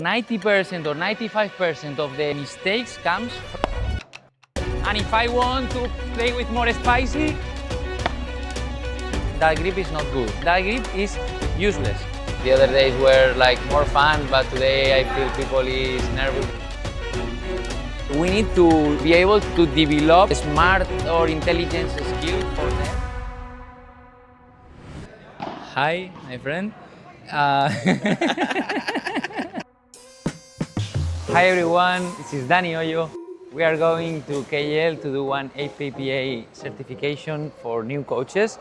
90% or 95% of the mistakes comes from... And if I want to play with more spicy, that grip is not good. That grip is useless. The other days were like more fun, but today I feel people is nervous. We need to be able to develop smart or intelligence skill for them. Hi, my friend. Hi everyone, this is Dani, Hoyo. We are going to KL to do one APPA certification for new coaches.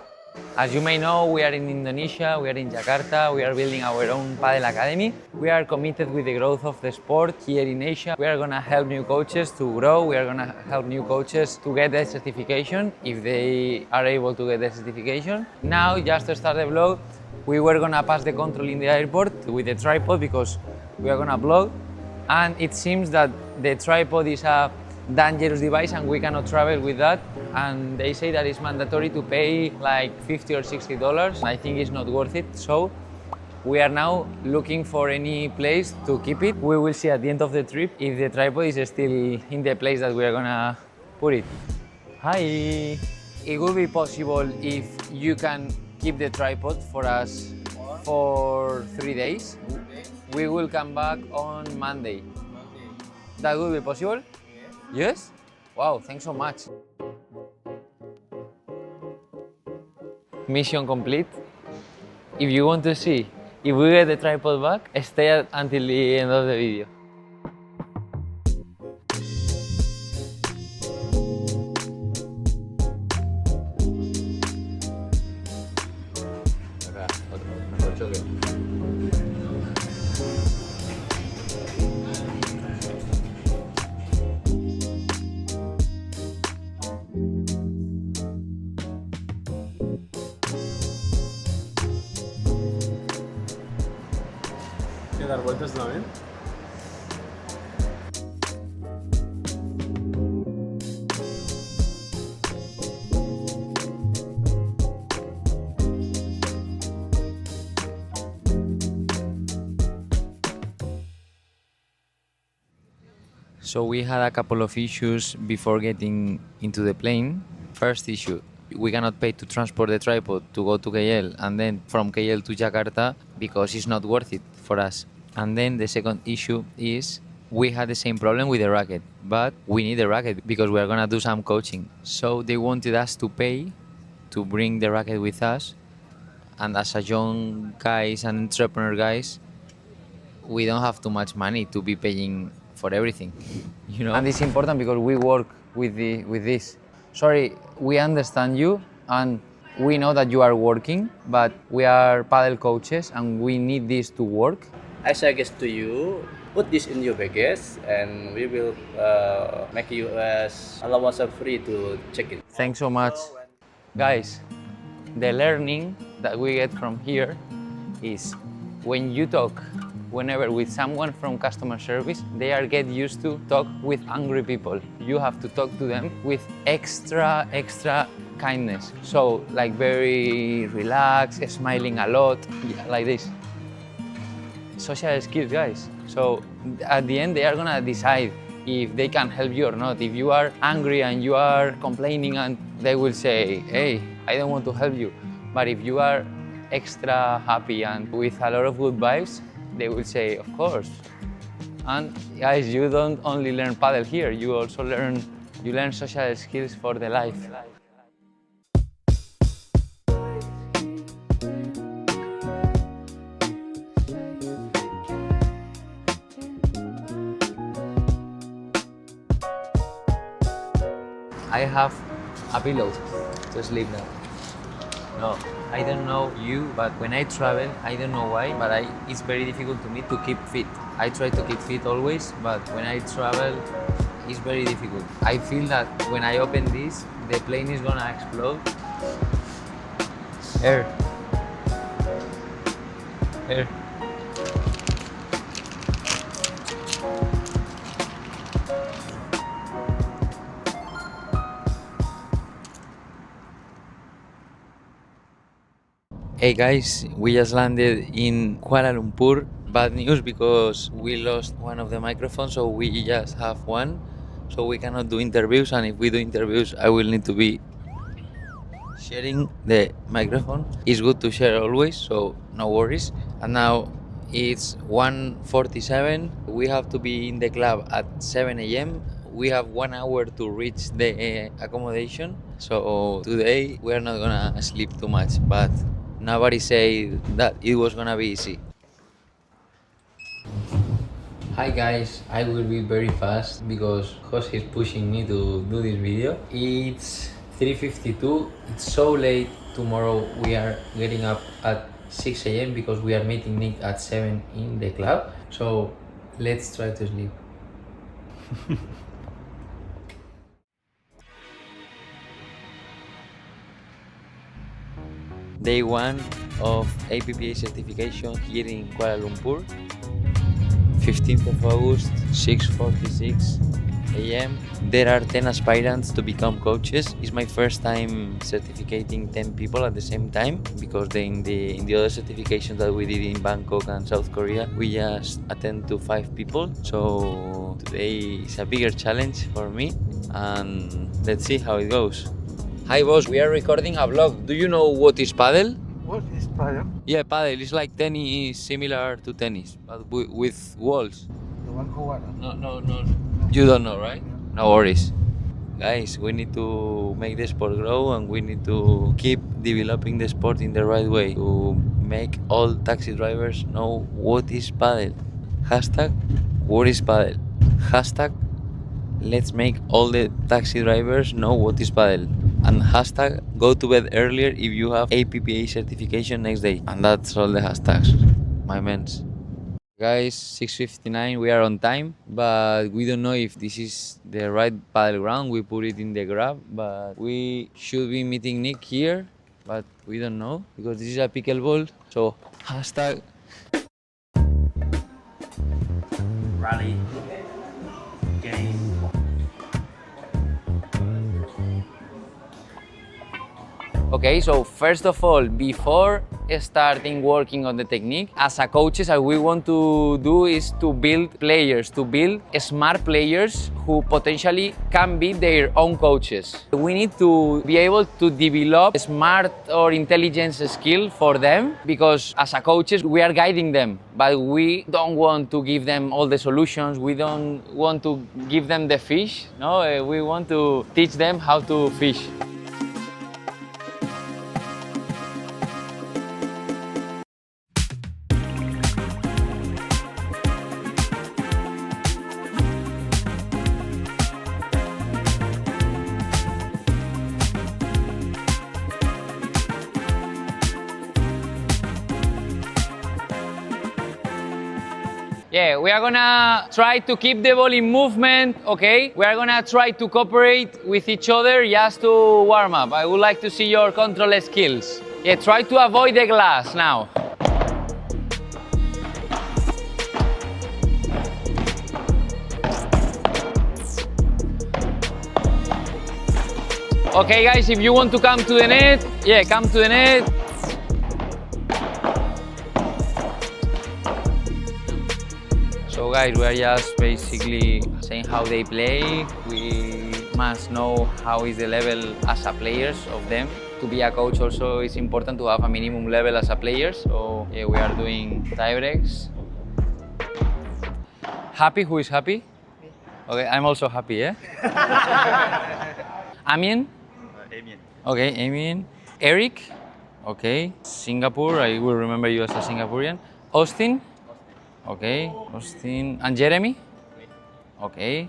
As you may know, we are in Indonesia, we are in Jakarta, we are building our own Padel Academy. We are committed with the growth of the sport here in Asia. We are going to help new coaches to grow, we are going to help new coaches to get the certification if they are able to get the certification. Now, just to start the vlog, we were going to pass the control in the airport with the tripod because we are going to vlog. And it seems that the tripod is a dangerous device and we cannot travel with that. And they say that it's mandatory to pay like $50 or $60. I think it's not worth it. So we are now looking for any place to keep it. We will see at the end of the trip if the tripod is still in the place that we are gonna put it. Hi! It will be possible if you can keep the tripod for us for 3 days. We will come back on Monday. That will be possible? Yes? Wow, thanks so much. Mission complete. If you want to see if we get the tripod back, stay until the end of the video. Dar vueltas también. So we had a couple of issues before getting into the plane. First issue, we cannot pay to transport the tripod to go to KL and then from KL to Jakarta because it's not worth it for us. And then the second issue is we had the same problem with the racket, but we need the racket because we are gonna do some coaching. So they wanted us to pay to bring the racket with us. And as a young guys and entrepreneur guys, we don't have too much money to be paying for everything, you know? And it's important because we work with this. Sorry, we understand you and we know that you are working, but we are paddle coaches and we need this to work. I suggest to you, put this in your baggage and we will make you as allowance free to check it. Thanks so much. Guys, the learning that we get from here is when you talk whenever with someone from customer service, they are get used to talk with angry people. You have to talk to them with extra kindness. So like very relaxed, smiling a lot, like this. Social skills, guys. So at the end, they are gonna decide if they can help you or not. If you are angry and you are complaining and they will say, hey, I don't want to help you. But if you are extra happy and with a lot of good vibes, they will say, of course. And guys, you don't only learn paddle here, you also learn social skills for the life. I have a pillow to sleep now. No, I don't know you, but when I travel, I don't know why, but it's very difficult to me to keep fit. I try to keep fit always, but when I travel, it's very difficult. I feel that when I open this, the plane is gonna explode. Air. Air. Hey guys, we just landed in Kuala Lumpur bad news because we lost one of the microphones, so we just have one. So we cannot do interviews, and if we do interviews, I will need to be sharing the microphone. It's good to share always, so no worries. And now it's 1:47. We have to be in the club at 7 a.m. We have 1 hour to reach the accommodation. So today we are not gonna sleep too much, but nobody said that it was gonna be easy. Hi guys, I will be very fast because Jose is pushing me to do this video. It's 3:52, it's so late. Tomorrow we are getting up at 6 a.m. because we are meeting Nick at 7 in the club. So let's try to sleep. Day 1 of APPA certification here in Kuala Lumpur. 15th of August, 6:46 a.m. There are 10 aspirants to become coaches. It's my first time certificating 10 people at the same time because in the other certifications that we did in Bangkok and South Korea, we just attend to 5 people. So today is a bigger challenge for me, and let's see how it goes. Hi boss, we are recording a vlog. Do you know what is paddle? What is Padel? Yeah, paddle is like tennis, similar to tennis, but with walls. The one who won. No. You don't know, right? No worries. Guys, we need to make the sport grow and we need to keep developing the sport in the right way to make all taxi drivers know what is paddle. Hashtag, what is paddle? Hashtag, let's make all the taxi drivers know what is paddle. And hashtag, go to bed earlier if you have APPA certification next day. And that's all the hashtags, my mens. Guys, 6:59, we are on time, but we don't know if this is the right paddle ground. We put it in the grab, but we should be meeting Nick here, but we don't know because this is a pickleball. So hashtag Rally. Game. Okay, so first of all, before starting working on the technique, as a coaches, what we want to do is to build players, to build smart players who potentially can be their own coaches. We need to be able to develop smart or intelligence skill for them because as a coaches, we are guiding them, but we don't want to give them all the solutions. We don't want to give them the fish. No, we want to teach them how to fish. Yeah, we are gonna try to keep the ball in movement, okay? We are gonna try to cooperate with each other just to warm up. I would like to see your control skills. Yeah, try to avoid the glass now. Okay guys, if you want to come to the net, yeah, come to the net. So guys, we are just basically saying how they play. We must know how is the level as a players of them. To be a coach also is important to have a minimum level as a player. So yeah, we are doing tie breaks. Happy? Who is happy? Me. Okay, I'm also happy, yeah? Amin? Amen. Okay, Amin. Eric? Okay. Singapore, I will remember you as a Singaporean. Austin? Okay, Austin. And Jeremy? Okay.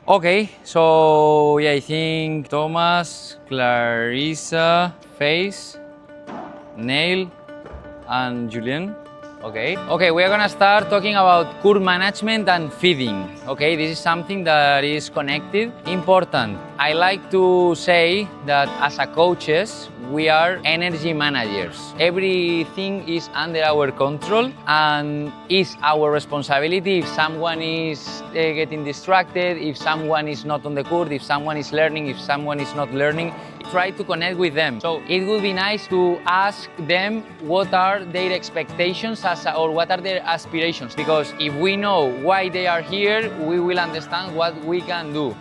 Okay, so yeah, I think Thomas, Clarissa, Faith, Neil, and Julian. Okay. Okay, we are gonna start talking about curve management and feeding. Okay, this is something that is connected. Important. I like to say that as a coaches, we are energy managers. Everything is under our control and is our responsibility if someone is getting distracted, if someone is not on the court, if someone is learning, if someone is not learning. try to connect with them. So it would be nice to ask them what are their expectations or what are their aspirations, because if we know why they are here, we will understand what we can do.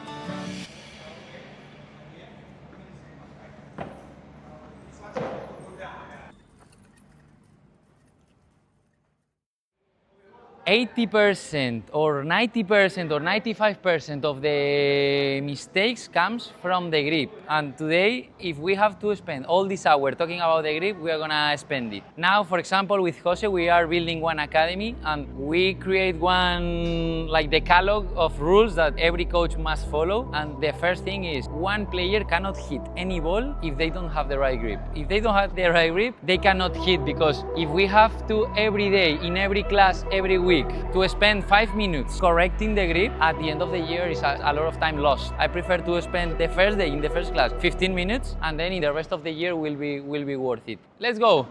80% or 90% or 95% of the mistakes comes from the grip. And today, if we have to spend all this hour talking about the grip, we are gonna spend it. Now, for example, with Jose, we are building one academy and we create one like decalogue of rules that every coach must follow. And the first thing is one player cannot hit any ball if they don't have the right grip. If they don't have the right grip, they cannot hit, because if we have to every day, in every class, every week, to spend 5 minutes correcting the grip, at the end of the year is a lot of time lost. I prefer to spend the first day in the first class 15 minutes, and then in the rest of the year will be worth it. Let's go.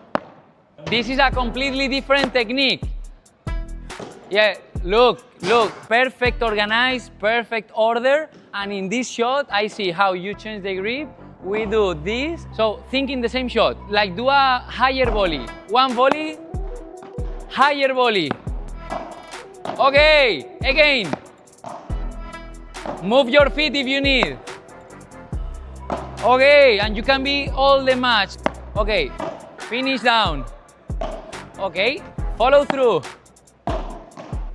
This is a completely different technique. Yeah, look, perfect organized, perfect order, and in this shot I see how you change the grip. We do this, so think in the same shot, like do a higher volley, one volley, higher volley. Okay, again. Move your feet if you need. Okay, and you can be all the match. Okay, finish down. Okay, follow through.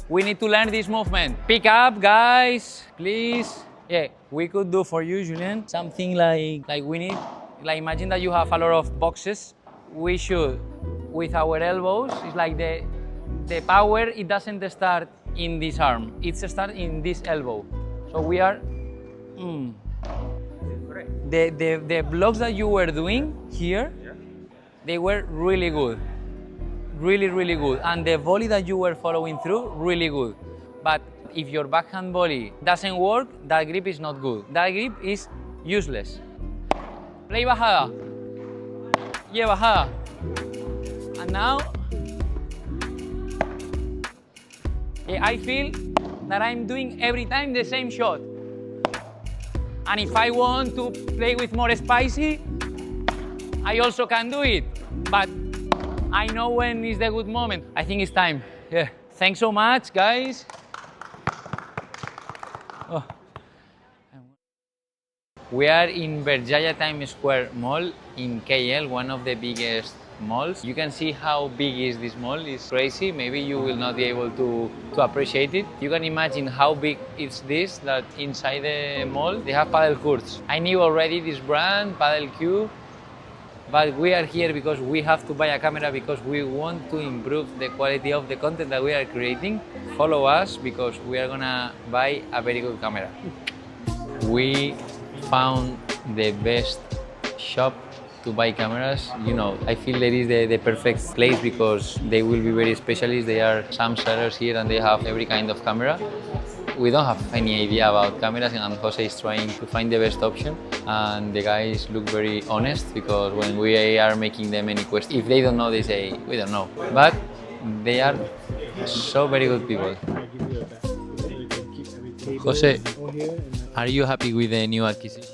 We need to learn this movement. Pick up, guys, please. Yeah, we could do for you, Julien, something like we need, like imagine that you have a lot of boxes. We should, with our elbows, it's like the power, it doesn't start in this arm, it starts in this elbow. So we are, the blocks that you were doing here, they were really good. Really good. And the volley that you were following through, really good. But if your backhand volley doesn't work, that grip is not good. That grip is useless. Play bajada. Yeah, bajada. And now, I feel that I'm doing every time the same shot. And if I want to play with more spicy, I also can do it. But I know when is the good moment. I think it's time. Yeah. Thanks so much, guys. Oh. We are in Berjaya Times Square Mall in KL, one of the biggest malls. You can see how big is this mall. It's crazy. Maybe you will not be able to appreciate it. You can imagine how big it's this, that inside the mall they have paddle courts. I knew already this brand, Padel Q, but we are here because we have to buy a camera, because we want to improve the quality of the content that we are creating. Follow us because we are gonna buy a very good camera. We found the best shop to buy cameras. You know, I feel that is the perfect place because they will be very specialist. There are some sellers here and they have every kind of camera. We don't have any idea about cameras, and Jose is trying to find the best option. And the guys look very honest, because when we are making them any question, if they don't know, they say, we don't know. But they are so very good people. Jose, are you happy with the new acquisition?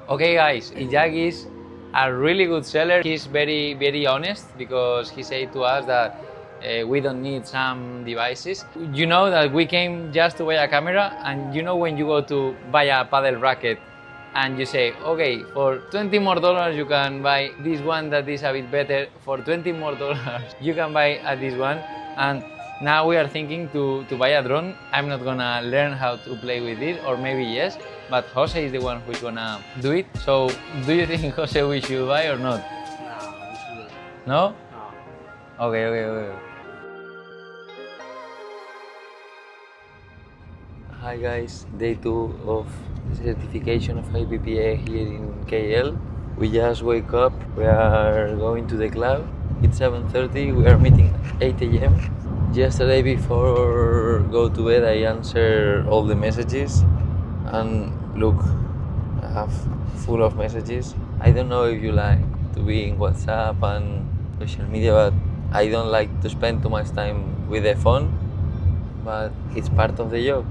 Okay guys, Ijak is a really good seller. He's very honest, because he said to us that we don't need some devices. You know that we came just to buy a camera, and you know when you go to buy a paddle racket and you say, okay, for $20 more you can buy this one that is a bit better, for $20 more you can buy this one. And now we are thinking to buy a drone. I'm not gonna learn how to play with it, or maybe yes, but Jose is the one who's gonna do it. So do you think, Jose, we should buy or not? No, we shouldn't. No? No. Okay. Hi guys, day 2 of certification of APPA here in KL. We just wake up, we are going to the club. It's 7:30, we are meeting at 8 AM. Yesterday before go to bed I answer all the messages, and look, I have full of messages. I don't know if you like to be in WhatsApp and social media, but I don't like to spend too much time with the phone, but it's part of the job.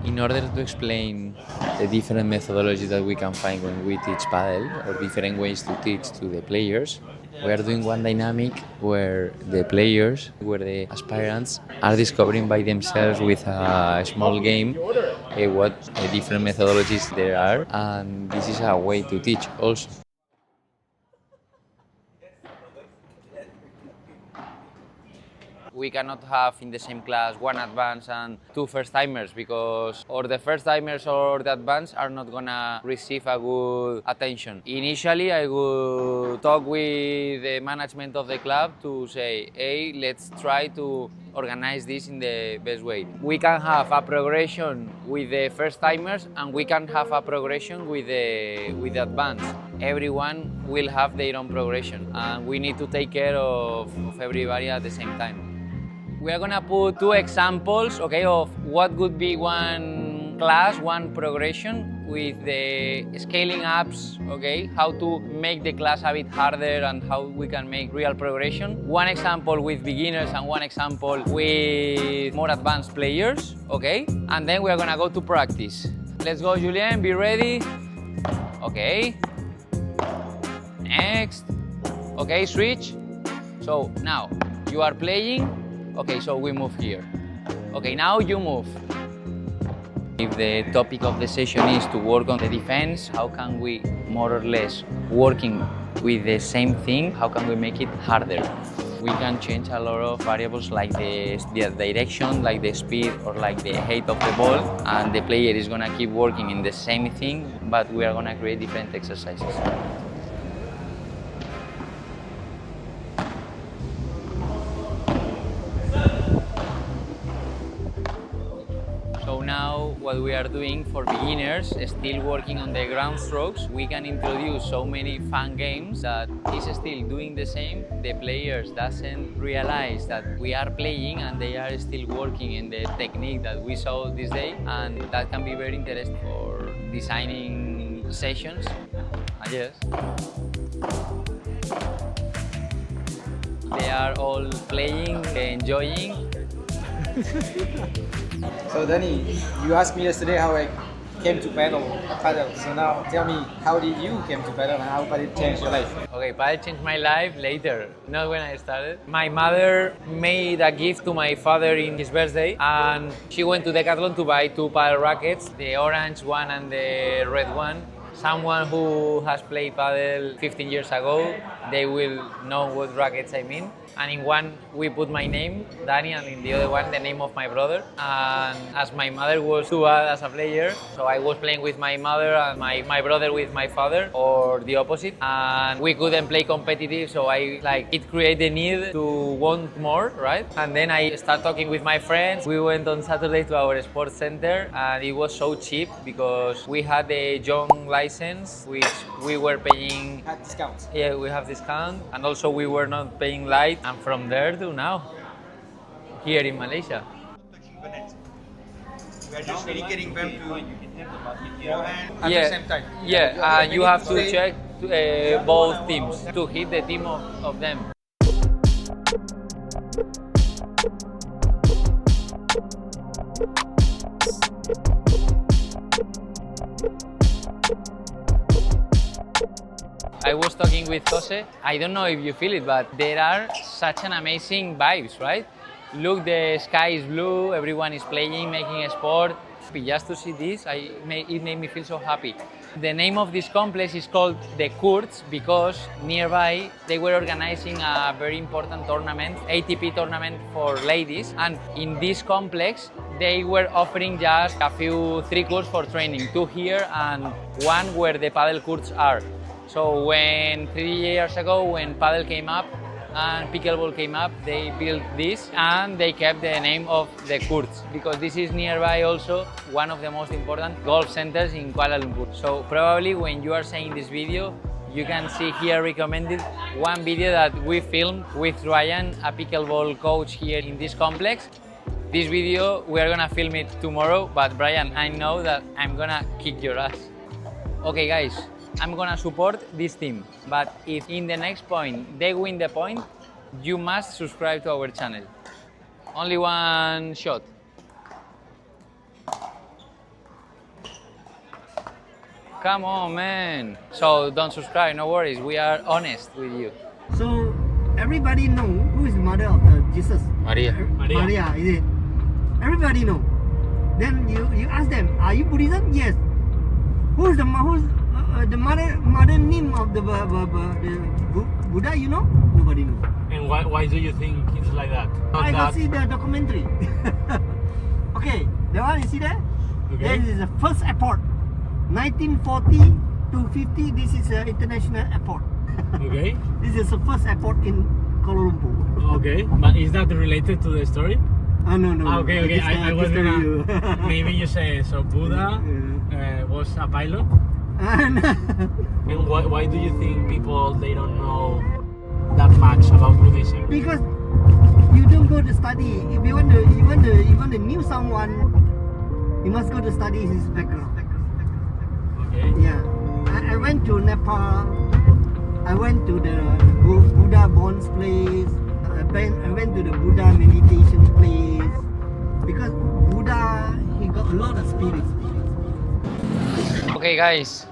In order to explain the different methodologies that we can find when we teach padel, or different ways to teach to the players, we are doing one dynamic where the players, where the aspirants are discovering by themselves with a small game what different methodologies there are, and this is a way to teach also. We cannot have in the same class one advanced and two first-timers, because or the first-timers or the advanced are not gonna receive a good attention. Initially, I would talk with the management of the club to say, hey, let's try to organize this in the best way. We can have a progression with the first-timers and we can have a progression with the advanced. Everyone will have their own progression and we need to take care of everybody at the same time. We are gonna put two examples, okay, of what would be one class, one progression with the scaling ups, okay, how to make the class a bit harder and how we can make real progression. One example with beginners and one example with more advanced players, okay, and then we are gonna go to practice. Let's go, Julien, be ready. Okay. Next. Okay, switch. So now you are playing. Okay, so we move here. Okay, now you move. If the topic of the session is to work on the defense, how can we more or less working with the same thing, how can we make it harder? We can change a lot of variables like the direction, like the speed or like the height of the ball, and the player is gonna keep working in the same thing, but we are gonna create different exercises. So now what we are doing for beginners, still working on the ground strokes, we can introduce so many fun games that is still doing the same. The players doesn't realize that we are playing and they are still working in the technique that we saw this day, and that can be very interesting for designing sessions. Yes. They are all playing, enjoying. So Dani, you asked me yesterday how I came to paddle. So now tell me, how did you came to paddle and how padel changed your life? Okay, padel changed my life later, not when I started. My mother made a gift to my father in his birthday, and she went to Decathlon to buy two padel rackets, the orange one and the red one. Someone who has played padel 15 years ago, they will know what rackets I mean. And in one we put my name, Dani, and in the other one the name of my brother. And as my mother was too bad as a player, so I was playing with my mother and my brother with my father, or the opposite. And we couldn't play competitive, so it created the need to want more, right? And then I started talking with my friends. We went on Saturday to our sports center, and it was so cheap because we had the young license, which we were paying. Had discounts. Yeah, we have discount, and also we were not paying light. And from there to now, here in Malaysia. We are just dedicating them to forehand at Yeah, the same time. yeah, and you have to check both teams to hit the team of them. I was talking with Jose. I don't know if you feel it, but there are such an amazing vibes, right? Look, the sky is blue, everyone is playing, making a sport. Just to see this, it made me feel so happy. The name of this complex is called the Courts because nearby they were organizing a very important tournament, ATP tournament for ladies, and in this complex they were offering just a few 3 courts for training, 2 here and 1 where the paddle courts are. So when 3 years ago, when paddle came up and pickleball came up, they built this and they kept the name of the courts because this is nearby also one of the most important golf centers in Kuala Lumpur. So probably when you are seeing this video, you can see here recommended one video that we filmed with Ryan, a pickleball coach here in this complex. This video, we are gonna film it tomorrow, but Brian, I know that I'm gonna kick your ass. Okay guys, I'm gonna support this team, but if in the next point they win the point, you must subscribe to our channel. Only one shot. Come on, man. So don't subscribe, no worries. We are honest with you. So everybody know who is the mother of the Jesus? Maria. Maria, is it? Everybody know. Then you ask them, are you Buddhism? Yes. Who's the mother name of the Buddha? You know? Nobody know. And why do you think it's like that? I can see the documentary. Okay, the one you see there? Okay. This is the first airport. 1940 to 50. This is an international airport. Okay. This is the first airport in Kuala Lumpur. Okay, but is that related to the story? No. Okay. I was just tell gonna. you. Maybe you say so. Buddha was a pilot. And why do you think people they don't know that much about Buddhism? Because you don't go to study. If you want to know someone, you must go to study his background. Okay. Yeah, I went to Nepal. I went to the Buddha Bonds place. I went to the Buddha meditation place because Buddha he got a lot of spirits. Okay, guys.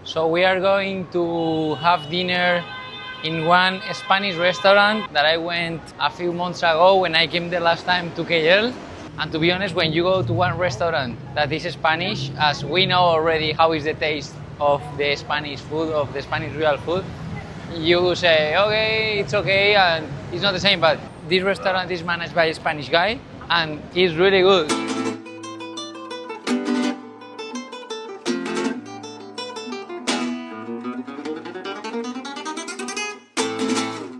So we are going to have dinner in one Spanish restaurant that I went a few months ago when I came the last time to KL. And to be honest, when you go to one restaurant that is Spanish, as we know already how is the taste of the Spanish food, of the Spanish real food, you say, okay, it's okay, and it's not the same, but this restaurant is managed by a Spanish guy, and it's really good.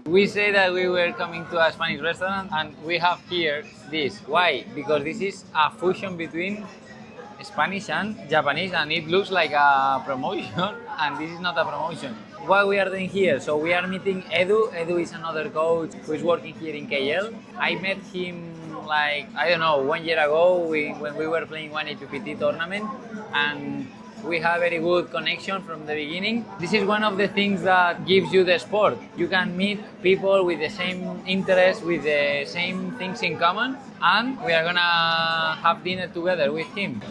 We say that we were coming to a Spanish restaurant and we have here this. Why? Because this is a fusion between Spanish and Japanese and it looks like a promotion and this is not a promotion. What we are doing here? So we are meeting Edu. Edu is another coach who is working here in KL. I met him like, I don't know, 1 year ago when we were playing one APPT tournament and we have very good connection from the beginning. This is one of the things that gives you the sport. You can meet people with the same interests, with the same things in common, and we are gonna have dinner together with him.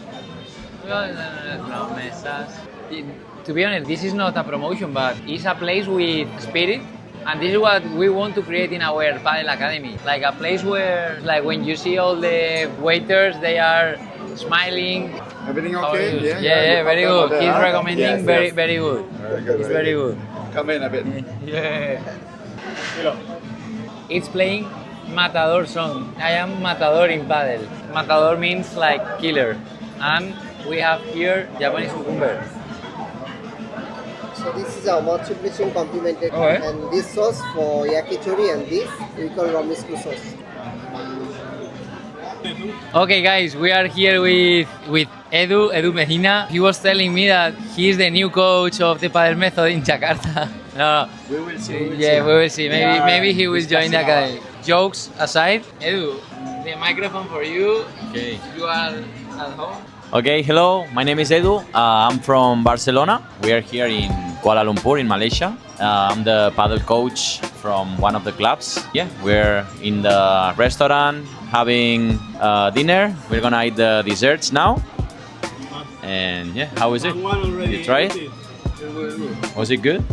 To be honest, this is not a promotion, but it's a place with spirit. And this is what we want to create in our Padel Academy. Like a place where, like when you see all the waiters, they are smiling. Everything okay? Yeah, very good. He's recommending Yes, very yes. good. Very good. It's very good. Come in a bit. Yeah. It's playing Matador song. I am Matador in Padel. Matador means like killer. And we have here Japanese cucumber. So this is our multiplication complemented Okay. and this sauce for yakitori and this we call romisku sauce. Okay guys, we are here with Edu Medina. He was telling me that he is the new coach of the Padel method in Jakarta. No, We will see. we will see. Maybe he will join the academy. Jokes aside, Edu, the microphone for you. Okay. You are at home. Okay, hello. My name is Edu. I'm from Barcelona. We are here in Kuala Lumpur in Malaysia. I'm the paddle coach from one of the clubs. Yeah, we're in the restaurant having dinner. We're gonna eat the desserts now. And yeah, how is it? You try it? Was it good?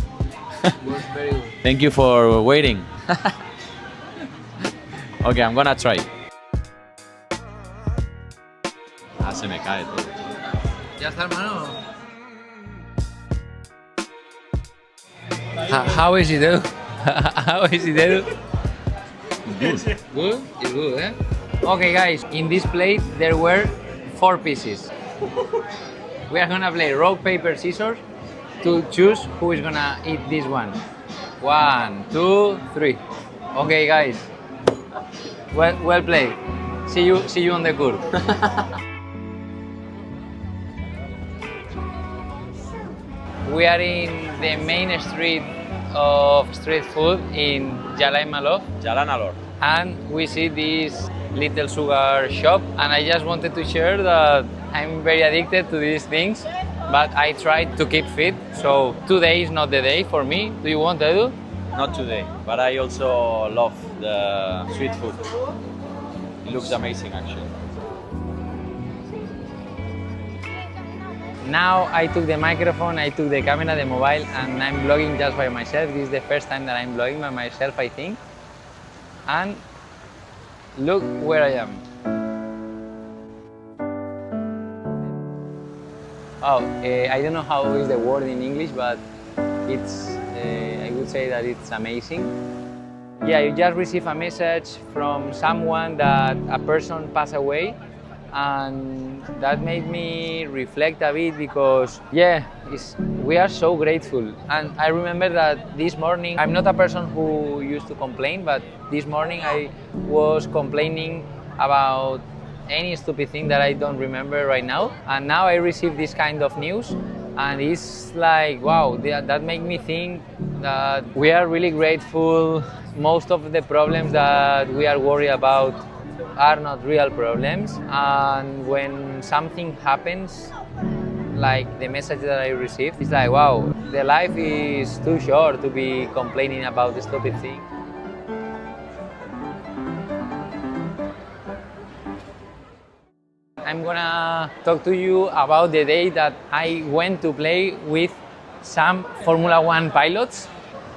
Was very good. Thank you for waiting. Okay, I'm gonna try. Se me cae todo. Ya está, hermano. How is it, Edu? How is it, Edu? Good. Good? It's good, eh? Okay, guys, in this plate there were 4 pieces. We are gonna play rock, paper, scissors to choose who is gonna eat this one. 1, 2, 3. Okay, guys. Well played. See you on the court. We are in the main street of street food in Jalai Malof. Jalai Malof. And we see this little sugar shop and I just wanted to share that I'm very addicted to these things but I try to keep fit, so today is not the day for me. Do you want, Edu? Not today, but I also love the street food. It looks amazing actually. Now I took the microphone, I took the camera, the mobile, and I'm vlogging just by myself. This is the first time that I'm vlogging by myself, I think. And look where I am. Oh, I don't know how is the word in English, but it's, I would say that it's amazing. Yeah, you just receive a message from someone that a person passed away, and that made me reflect a bit because, yeah, we are so grateful. And I remember that this morning, I'm not a person who used to complain, but this morning I was complaining about any stupid thing that I don't remember right now. And now I receive this kind of news, and it's like, wow, that made me think that we are really grateful. Most of the problems that we are worried about are not real problems, and when something happens, like the message that I received, it's like, wow, the life is too short to be complaining about the stupid thing. I'm gonna talk to you about the day that I went to play with some Formula One pilots.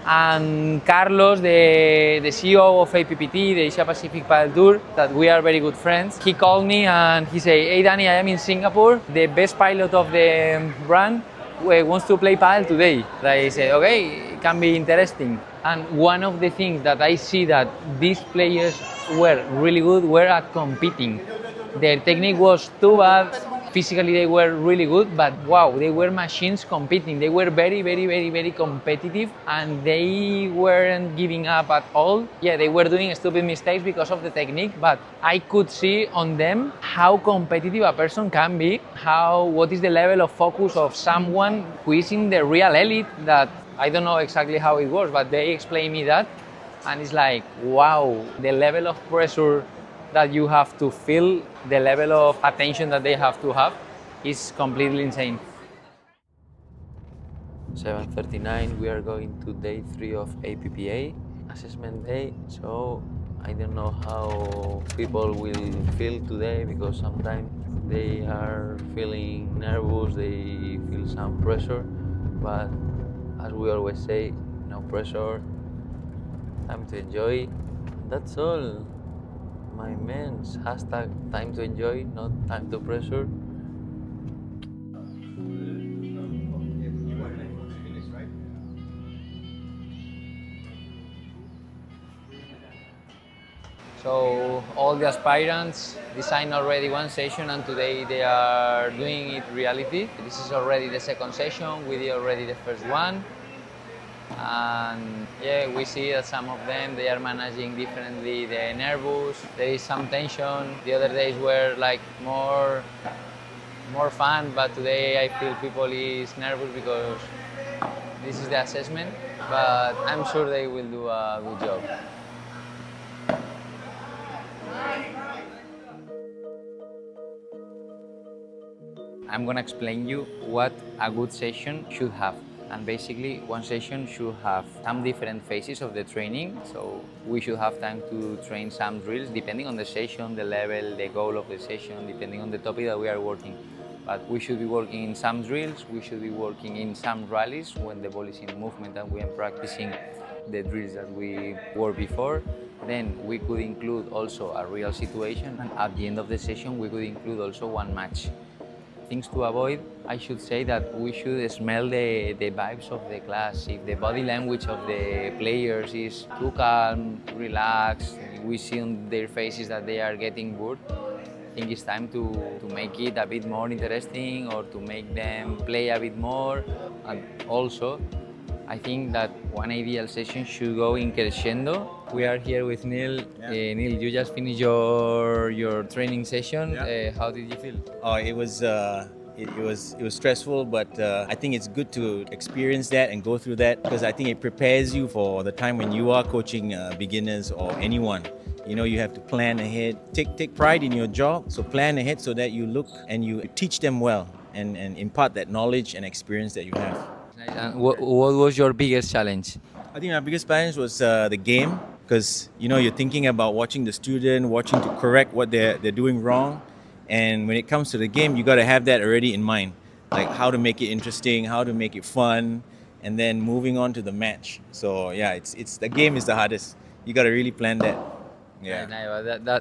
And Carlos, the CEO of APPT, the Asia Pacific Padel Tour, that we are very good friends, he called me and he said, "Hey Dani, I am in Singapore. The best pilot of the brand wants to play padel today." I said, "Okay, it can be interesting." And one of the things that I see that these players were really good were at competing. Their technique was too bad. Physically, they were really good, but wow, they were machines competing. They were very, very, very, very competitive, and they weren't giving up at all. Yeah, they were doing stupid mistakes because of the technique, but I could see on them how competitive a person can be, what is the level of focus of someone who is in the real elite. That I don't know exactly how it works, but they explained me that, and it's like, wow, the level of pressure that you have to feel, the level of attention that they have to have is completely insane. 7:39, we are going to day 3 of APPA, assessment day, so I don't know how people will feel today because sometimes they are feeling nervous, they feel some pressure, but as we always say, no pressure, time to enjoy, that's all. My man's hashtag time to enjoy, not time to pressure. So all the aspirants designed already one session, and today they are doing it reality. This is already the second session, we did already the first one. And yeah, we see that some of them, they are managing differently the nervous, there is some tension. The other days were like more fun, but today I feel people is nervous because this is the assessment, but I'm sure they will do a good job. I'm gonna explain you what a good session should have. And basically, one session should have some different phases of the training. So we should have time to train some drills depending on the session, the level, the goal of the session, depending on the topic that we are working. But we should be working in some drills, we should be working in some rallies when the ball is in movement and we are practicing the drills that we worked before. Then we could include also a real situation, and at the end of the session we could include also one match. Things to avoid, I should say that we should smell the vibes of the class. If the body language of the players is too calm, relaxed, we see on their faces that they are getting bored, I think it's time to make it a bit more interesting or to make them play a bit more. And also, I think that one ideal session should go in crescendo. We are here with Neil. Yeah. Neil, you just finished your training session. Yeah. How did you feel? Oh, it was stressful, but I think it's good to experience that and go through that because I think it prepares you for the time when you are coaching beginners or anyone. You know, you have to plan ahead. Take pride in your job, so plan ahead so that you look and you teach them well and impart that knowledge and experience that you have. And what was your biggest challenge? I think our biggest challenge was the game because, you know, you're thinking about watching the student, watching to correct what they're doing wrong. And when it comes to the game, you got to have that already in mind. like how to make it interesting, how to make it fun, and then moving on to the match. So yeah, it's the game is the hardest. You got to really plan that. Yeah.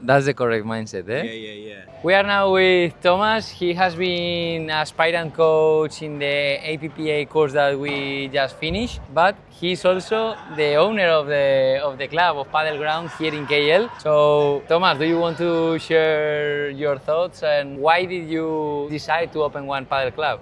That's the correct mindset, eh? Yeah. We are now with Thomas. He has been aspirant coach in the APPA course that we just finished, but he's also the owner of the club of Padel Ground here in KL. So, Thomas, do you want to share your thoughts and why did you decide to open one padel club?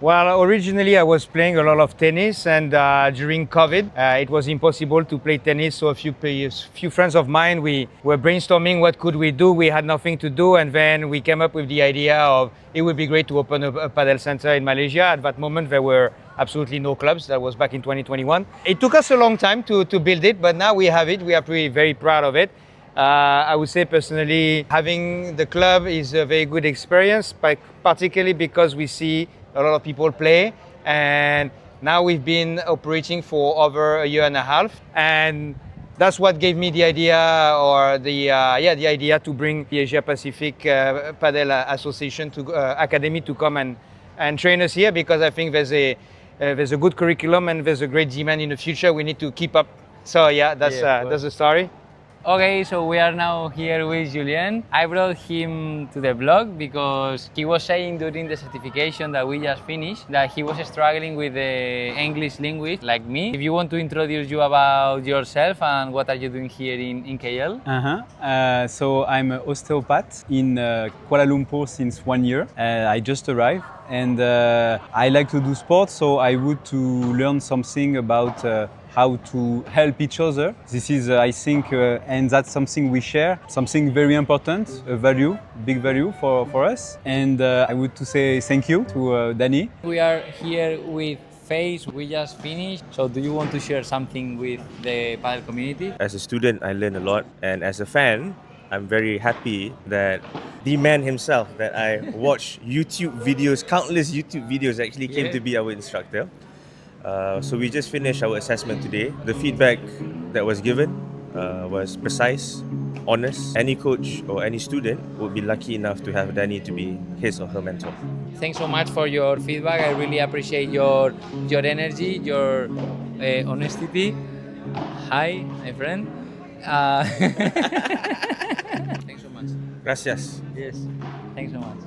Well, originally I was playing a lot of tennis, and during COVID, it was impossible to play tennis. So a few friends of mine, we were brainstorming what could we do. We had nothing to do, and then we came up with the idea of it would be great to open a padel center in Malaysia. At that moment, there were absolutely no clubs. That was back in 2021. It took us a long time to build it, but now we have it. We are very proud of it. I would say personally, having the club is a very good experience, particularly because we see a lot of people play, and now we've been operating for over a year and a half, and that's what gave me the idea, or the idea to bring the Asia Pacific Padel Association to Academy to come and train us here, because I think there's a good curriculum and there's a great demand in the future. We need to keep up. So yeah, that's the story. Okay, so we are now here with Julien. I brought him to the blog because he was saying during the certification that we just finished that he was struggling with the English language like me. If you want to introduce you about yourself and what are you doing here in KL? So I'm an osteopath in Kuala Lumpur since 1 year. I just arrived, and I like to do sports, so I would to learn something about how to help each other. This is, I think, and that's something we share, something very important, a value, big value for us. And I would to say thank you to Dani. We are here with Face, we just finished. So do you want to share something with the padel community? As a student, I learned a lot, and as a fan, I'm very happy that the man himself that I watched YouTube videos, countless YouTube videos, actually came to be our instructor. So we just finished our assessment today. The feedback that was given was precise, honest. Any coach or any student would be lucky enough to have Dani to be his or her mentor. Thanks so much for your feedback. I really appreciate your energy, your honesty. Hi, my friend. Thanks so much. Gracias. Yes, thanks so much.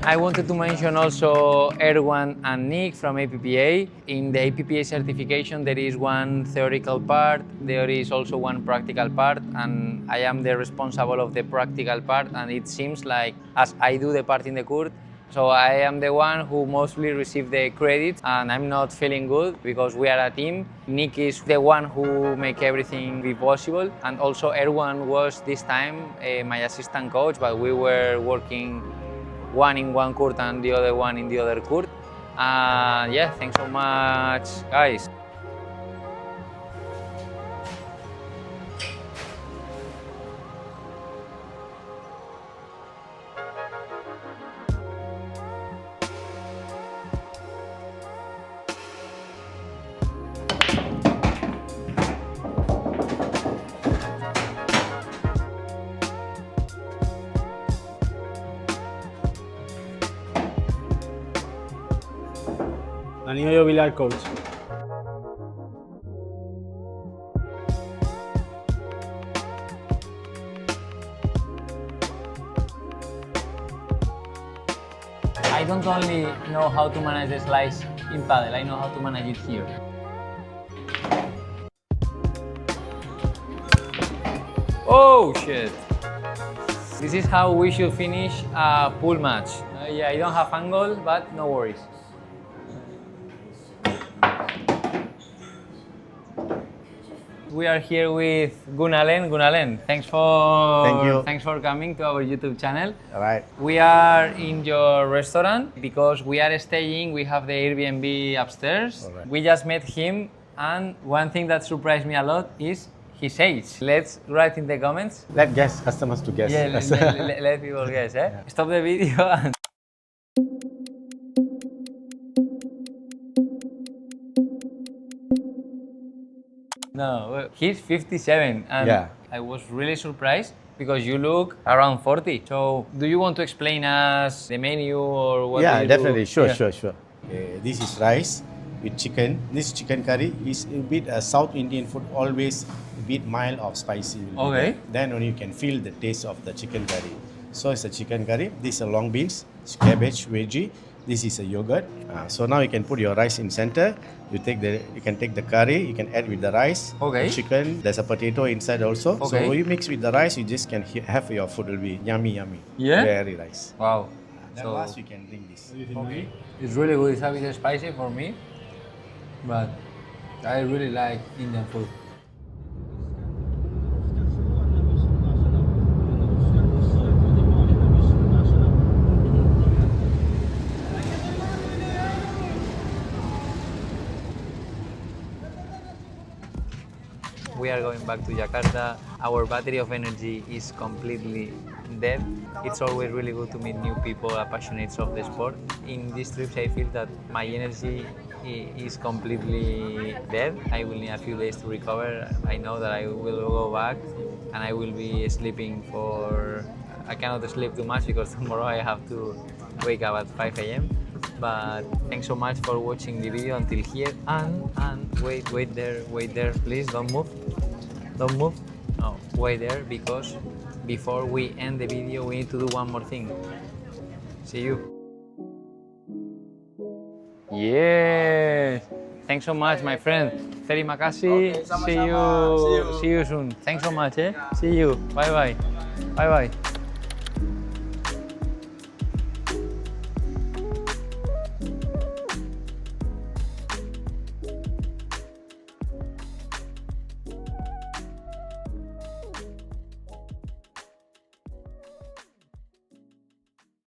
I wanted to mention also Erwan and Nick from APPA. In the APPA certification, there is one theoretical part, there is also one practical part, and I am the responsible of the practical part, and it seems like as I do the part in the court, so I am the one who mostly receives the credit, and I'm not feeling good because we are a team. Nick is the one who make everything be possible, and also Erwan was this time my assistant coach, but we were working one in one court and the other one in the other court. Yeah, thanks so much, guys. Dani Hoyo, Billiard coach. I don't only know how to manage the slice in padel, I know how to manage it here. Oh shit! This is how we should finish a pool match. Yeah, I don't have angle, but no worries. We are here with Gunalen. Gunalen, thanks for coming to our YouTube channel. All right. We are in your restaurant because we are staying. We have the Airbnb upstairs. All right. We just met him, and one thing that surprised me a lot is his age. Let's write in the comments. Let customers to guess. Yeah, let people guess. Yeah. Stop the video and No, he's 57, and Yeah. I was really surprised because you look around 40. So, do you want to explain us the menu or what? Yeah, do you definitely. do? Sure, Yeah. sure. This is rice with chicken. This chicken curry is a bit South Indian food, always a bit mild or spicy. Will be Okay. there. Then only you can feel the taste of the chicken curry. So it's a chicken curry. This is a long beans, it's cabbage, veggie. This is a yogurt. So now you can put your rice in center. You can take the curry. You can add with the rice. Okay. The chicken. There's a potato inside also. So Okay. when you mix with the rice, you just can have your food will be yummy. Yeah? Very nice. Wow. Then So, last you can drink this. okay. It's really good. It's a bit spicy for me, but I really like Indian food. We are going back to Jakarta. Our battery of energy is completely dead. It's always really good to meet new people, passionates of the sport. In these trips, I feel that my energy is completely dead. I will need a few days to recover. I know that I will go back and I will be sleeping I cannot sleep too much because tomorrow I have to wake up at 5 a.m. But thanks so much for watching the video until here. And wait there, please don't move. No, wait there, because before we end the video, we need to do one more thing. See you. Yes. Thanks so much, my friend. Terimah kasih. Okay, sama-sama. See you soon. Thanks so much. See you. Bye bye.